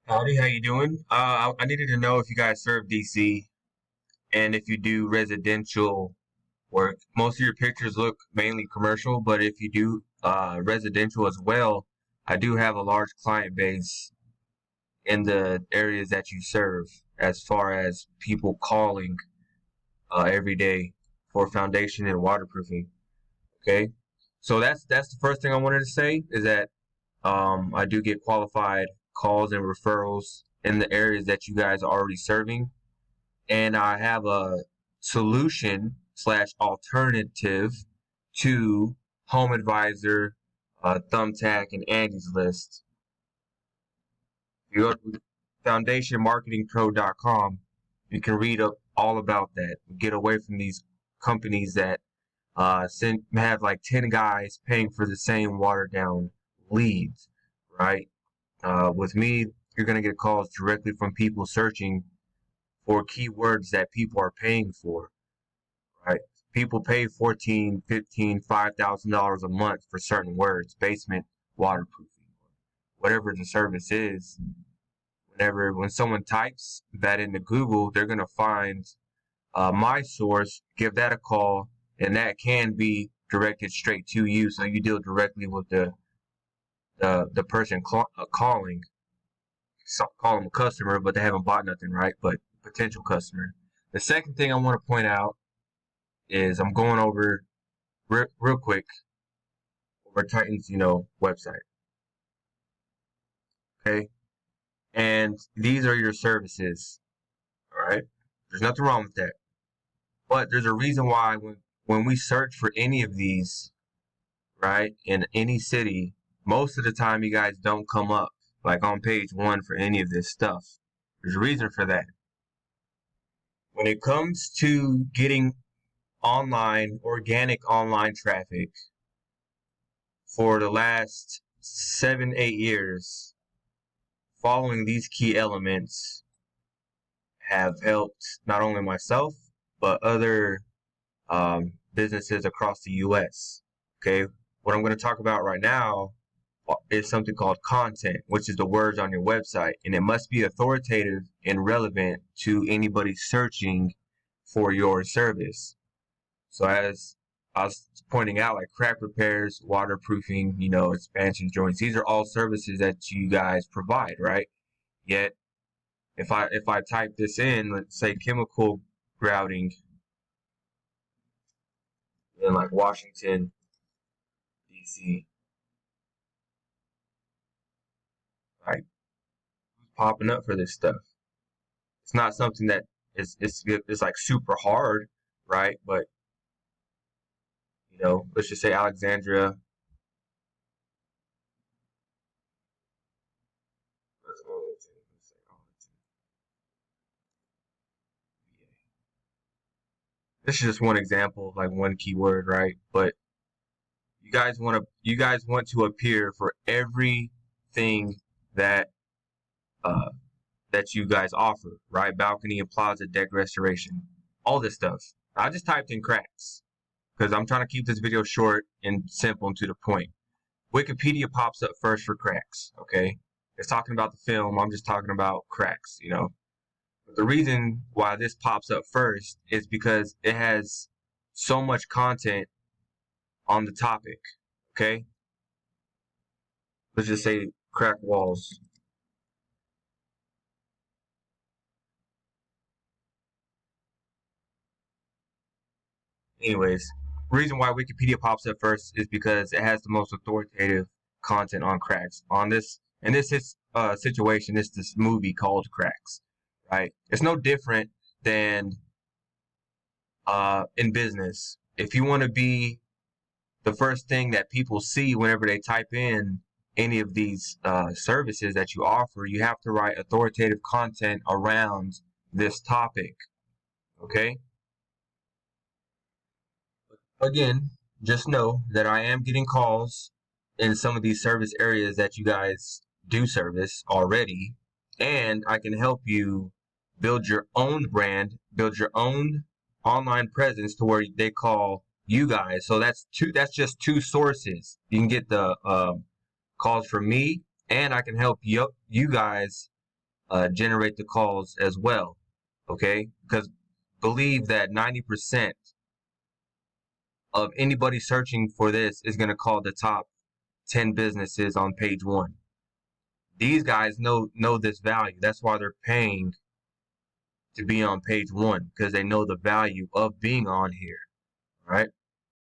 Howdy, how you doing? I needed to know if you guys serve DC and if you do residential work. Most of your pictures look mainly commercial, but if you do residential as well, I do have a large client base in the areas that you serve, as far as people calling every day for foundation and waterproofing. Okay, so that's the first thing I wanted to say is that I do get qualified calls and referrals in the areas that you guys are already serving. And I have a solution slash alternative to Home Advisor, Thumbtack, and Andy's List. If you go to foundationmarketingpro.com, you can read up all about that. Get away from these companies that have like 10 guys paying for the same watered down leads, right? With me, you're going to get calls directly from people searching for keywords that people are paying for, right? People pay 14, 15, $5,000 a month for certain words, basement waterproofing, whatever the service is. When someone types that into Google, they're going to find my source, give that a call, and that can be directed straight to you. So you deal directly with the person calling. Call them a customer, but they haven't bought nothing, right? But potential customer. The second thing I want to point out is I'm going over real quick over Titan's, website. Okay. And these are your services. All right. There's nothing wrong with that. But there's a reason why when we search for any of these, right, in any city, most of the time you guys don't come up like on page one for any of this stuff. There's a reason for that. When it comes to getting organic online traffic for the last 7, 8 years, following these key elements have helped not only myself, but other businesses across the U.S. Okay. What I'm going to talk about right now is something called content, which is the words on your website, and it must be authoritative and relevant to anybody searching for your service. So as I was pointing out, like crack repairs, waterproofing, expansion joints, these are all services that you guys provide, right? Yet if I type this in, let's say chemical grouting in like Washington, DC, like who's popping up for this stuff? It's not something that is like super hard, right? But let's just say Alexandria. This is just one example of like one keyword, right? But you guys want to appear for everything that uh that you guys offer, right? Balcony and plaza deck restoration, all this stuff. I just typed in cracks because I'm trying to keep this video short and simple and to the point. Wikipedia pops up first for cracks, okay? It's talking about the film. I'm just talking about cracks. But the reason why this pops up first is because it has so much content on the topic, okay? Let's just say crack walls. Anyways, reason why Wikipedia pops up first is because it has the most authoritative content on cracks. In this situation, it's this movie called Cracks, right? It's no different than in business. If you want to be the first thing that people see whenever they type in any of these services that you offer, you have to write authoritative content around this topic, okay? Again, just know that I am getting calls in some of these service areas that you guys do service already, and I can help you build your own brand, build your own online presence to where they call you guys. So that's just two sources. You can get the calls from me, and I can help you guys generate the calls as well. Okay, because believe that 90% of anybody searching for this is going to call the top 10 businesses on page one. These guys know this value. That's why they're paying to be on page one, because they know the value of being on here. Right?